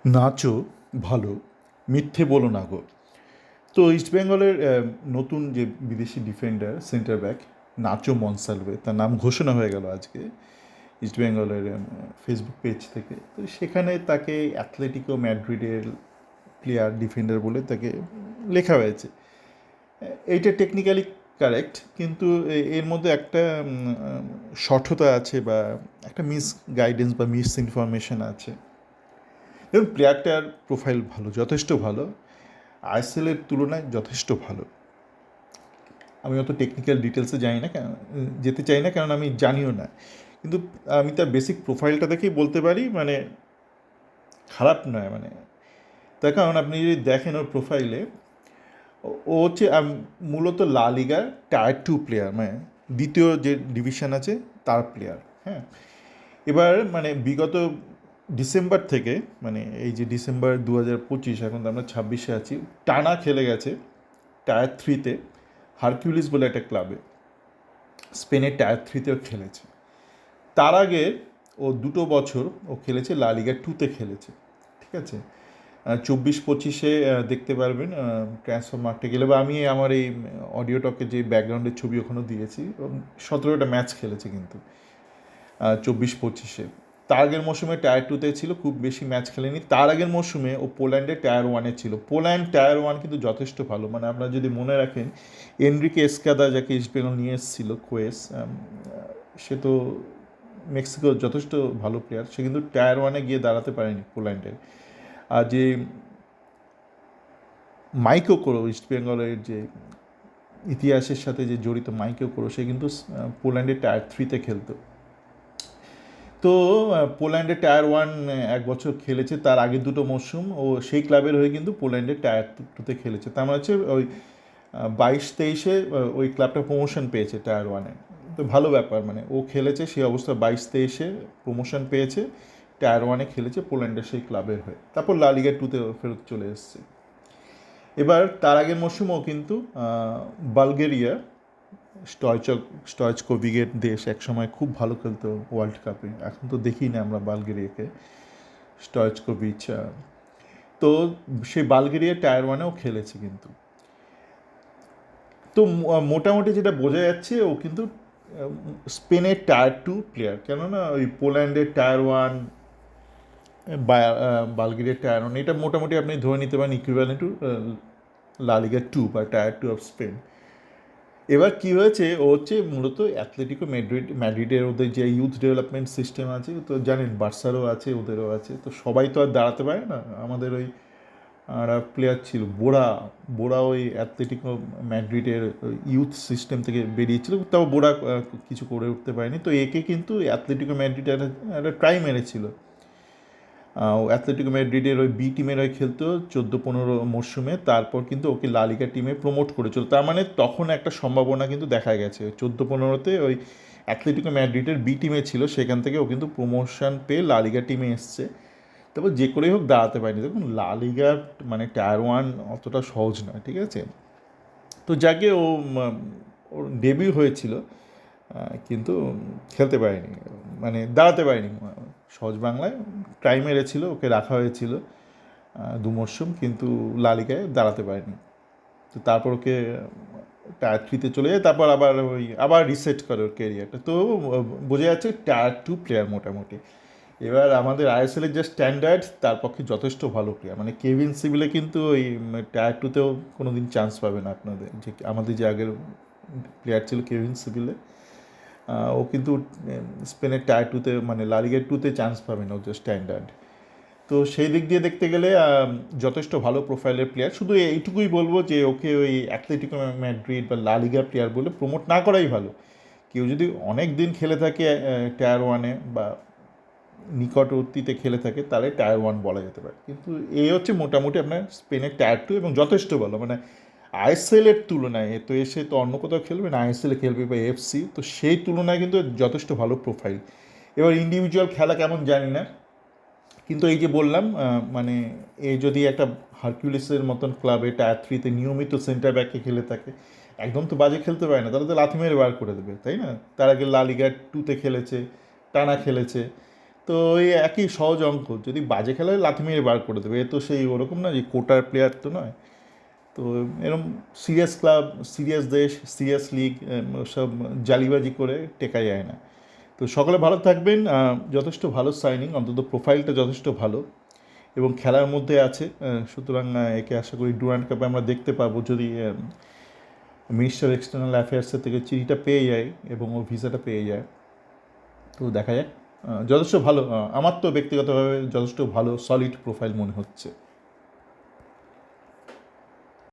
নাচো ভালো, মিথ্যে বলো না গো। তো ইস্টবেঙ্গলের নতুন যে বিদেশি ডিফেন্ডার সেন্টার ব্যাক নাচো মনসালভে, তার নাম ঘোষণা হয়ে গেল আজকে ইস্টবেঙ্গলের ফেসবুক পেজ থেকে। তো সেখানে তাকে অ্যাথলেটিকো ম্যাড্রিডের প্লেয়ার ডিফেন্ডার বলে তাকে লেখা হয়েছে। এইটা টেকনিক্যালি কারেক্ট, কিন্তু এর মধ্যে একটা শঠতা আছে বা একটা মিস গাইডেন্স বা মিস ইনফরমেশন আছে। এবং প্লেয়ারটার প্রোফাইল ভালো, যথেষ্ট ভালো, আইএসএলের তুলনায় যথেষ্ট ভালো। আমি অত টেকনিক্যাল ডিটেলসে জানি না, যেতে চাই না, কারণ আমি জানিও না। কিন্তু আমি তার বেসিক প্রোফাইলটা দেখেই বলতে পারি, মানে খারাপ নয়। মানে তার কারণ আপনি যদি দেখেন ওর প্রোফাইলে, ও হচ্ছে মূলত লা লিগার টায়ার 2 প্লেয়ার, মানে দ্বিতীয় যে ডিভিশন আছে তার প্লেয়ার। হ্যাঁ, এবার মানে বিগত ডিসেম্বর থেকে, মানে এই যে ডিসেম্বর 2025, এখন তো আমরা 26-এ আছি, টানা খেলে গেছে টায়ার 3-তে হারকিউলিস বলে একটা ক্লাবে। স্পেনের টায়ার 3-তেও খেলেছে। তার আগে ও 2 বছর ও খেলেছে লা লিগা 2-তে খেলেছে। ঠিক আছে, 24-25-এ দেখতে পারবেন ট্রান্সফার মার্কটে গেলে, বা আমি আমার এই অডিও টকে যে ব্যাকগ্রাউন্ডের ছবি ওখানেও দিয়েছি। 17টা ম্যাচ খেলেছে কিন্তু 24-25-এ। তার আগের মৌসুমে টায়ার 2-তে ছিল, খুব বেশি ম্যাচ খেলেনি। তার আগের মৌসুমে ও পোল্যান্ডে টায়ার 1-এ ছিল। পোল্যান্ড টায়ার 1 কিন্তু যথেষ্ট ভালো, মানে আপনারা যদি মনে রাখেন এনরিকে এসকাদা যাকে ইস্টবেঙ্গল নিয়ে এসেছিল, কোয়েস, সে তো মেক্সিকোর যথেষ্ট ভালো প্লেয়ার, সে কিন্তু টায়ার 1-এ গিয়ে দাঁড়াতে পারেনি পোল্যান্ডের। আর যে মাইকো কোরো, ইস্টবেঙ্গলের যে ইতিহাসের সাথে যে জড়িত মাইকো কোরো, সে কিন্তু পোল্যান্ডের টায়ার 3-তে খেলতো। তো পোল্যান্ডের টায়ার 1 1 বছর খেলেছে, তার আগে 2 মৌসুম ও সেই ক্লাবের হয়ে কিন্তু পোল্যান্ডের টায়ার 2-তে খেলেছে। তার মানে হচ্ছে ওই 22-23-এ ওই ক্লাবটা প্রমোশন পেয়েছে টায়ার 1-এ। তো ভালো ব্যাপার, মানে ও খেলেছে সেই অবস্থা, 22-23-এ প্রমোশন পেয়েছে, টায়ার 1-এ খেলেছে পোল্যান্ডের সেই ক্লাবের হয়ে, তারপর লা লিগা 2-তে ফেরত চলে এসছে। এবার তার আগের মৌসুমেও কিন্তু বালগেরিয়া, স্টয়চক স্টয়চকোভিগের দেশ, একসময় খুব ভালো খেলতো ওয়ার্ল্ড কাপে, এখন তো দেখি না আমরা বালগেরিয়াকে। স্টয়চকোভিচ, তো সেই বালগেরিয়া টায়ার 1-এও খেলেছে কিন্তু। তো মোটামুটি যেটা বোঝা যাচ্ছে, ও কিন্তু স্পেনের টায়ার 2 প্লেয়ার, কেননা ওই পোল্যান্ডের টায়ার 1, বালগেরিয়ার টায়ার 1, এটা মোটামুটি আপনি ধরে নিতে পারেন ইকুইভ্যালেন্ট টু লা লিগা 2 বা টায়ার 2 অফ স্পেন। এবার কী হয়েছে, ও হচ্ছে মূলত অ্যাথলেটিকো ম্যাড্রিডের ওদের যে ইউথ ডেভেলপমেন্ট সিস্টেম আছে, তো জানেন বার্সারও আছে, ওদেরও আছে, তো সবাই তো আর দাঁড়াতে পারে না। আমাদের ওই আর প্লেয়ার ছিল বোরা, বোরা ওই অ্যাথলেটিকো ম্যাড্রিডের ইউথ সিস্টেম থেকে বেরিয়েছিল, তাও বোরা কিছু করে উঠতে পারেনি। তো একে কিন্তু অ্যাথলেটিকো ম্যাড্রিড একটা ট্রাই মেরেছিল। অ্যাথলেটিকো ম্যাড্রিডের ওই বি টিমের হয়ে খেলতো 14-15 মরশুমে, তারপর কিন্তু ওকে লা লিগা টিমে প্রমোট করেছিল। তার মানে তখন একটা সম্ভাবনা কিন্তু দেখা গেছে, 14-15-তে ওই অ্যাথলেটিকো ম্যাড্রিডের বি টিমে ছিল, সেখান থেকে ও কিন্তু প্রমোশন পেয়ে লা লিগা টিমে এসছে। তারপর যে করেই হোক দাঁড়াতে পারেনি। দেখুন লা লিগার মানে টায়ার 1 অতটা সহজ নয়, ঠিক আছে। তো যাকে ওর ডেবিউ হয়েছিল, কিন্তু খেলতে পারেনি, মানে দাঁড়াতে পারেনি। সহজ বাংলায় ট্রাই মেরেছিল, ওকে রাখা হয়েছিল 2 মরশুম, কিন্তু লা লিগায় দাঁড়াতে পারেনি। তো তারপর ওকে টায়ার 3-তে চলে যায়, তারপর আবার রিসেট করে ওর ক্যারিয়ারটা। তো বোঝা যাচ্ছে টায়ার 2 প্লেয়ার মোটামুটি। এবার আমাদের আইএসএলের যে স্ট্যান্ডার্ড, তার পক্ষে যথেষ্ট ভালো প্লেয়ার, মানে কেভিন সিভিলে কিন্তু ওই টায়ার 2-তেও কোনো দিন চান্স পাবে না আপনাদের, যে আমাদের যে আগের প্লেয়ার ছিল কেভিন সিভিলে, ও কিন্তু স্পেনের টায়ার 2-তে, মানে লা লিগা 2-তে চান্স পাবে না, ওদের স্ট্যান্ডার্ড। তো সেই দিক দিয়ে দেখতে গেলে যথেষ্ট ভালো প্রোফাইলের প্লেয়ার। শুধু এইটুকুই বলবো যে ওকে ওই অ্যাথলেটিকো ম্যাড্রিড বা লা লিগা প্লেয়ার বলে প্রমোট না করাই ভালো। কেউ যদি অনেক দিন খেলে থাকে টায়ার 1-এ বা নিকটবর্তীতে খেলে থাকে, তাহলে টায়ার 1 বলা যেতে পারে। কিন্তু এই হচ্ছে মোটামুটি আপনার স্পেনের টায়ার 2, এবং যথেষ্ট ভালো, মানে আইএসএলের তুলনায়, এ তো এসে তো অন্য কোথাও খেলবে না, আইএসএলে খেলবে বা এফসি, তো সেই তুলনায় কিন্তু যথেষ্ট ভালো প্রোফাইল। এবার ইন্ডিভিজুয়াল খেলা কেমন জানি না, কিন্তু এই যে বললাম, মানে এই যদি একটা হারকিউলিসের মতন ক্লাবে টায়ার 3-তে নিয়মিত সেন্টার ব্যাকে খেলে থাকে, একদম তো বাজে খেলতে পারে না, তাহলে তো লাথি মেরে বার করে দেবে, তাই না। তার আগে লা লিগা 2-তে খেলেছে, টানা খেলেছে, তো এই একই সহজ অঙ্ক, যদি বাজে খেলায় লাথি মেরে বার করে দেবে, এ তো সেই ওরকম না যে কোটার প্লেয়ার তো নয়। তো এরকম সিরিয়াস ক্লাব, সিরিয়াস দেশ, সিরিয়াস লিগ, সব জালিবাজি করে টেকা যায় না। তো সকলে ভালো থাকবেন। যথেষ্ট ভালো সাইনিং, অন্তত প্রোফাইলটা যথেষ্ট ভালো এবং খেলার মধ্যে আছে। সুতরাং একে আশা করি ডুরান্ড কাপে আমরা দেখতে পাবো, যদি মিনিস্টার এক্সটার্নাল অ্যাফেয়ার্সের থেকে চিঠিটা পেয়ে যায় এবং ও ভিসাটা পেয়ে যায়। তো দেখা যাক। যথেষ্ট ভালো, আমার তো ব্যক্তিগতভাবে যথেষ্ট ভালো সলিড প্রোফাইল মনে হচ্ছে।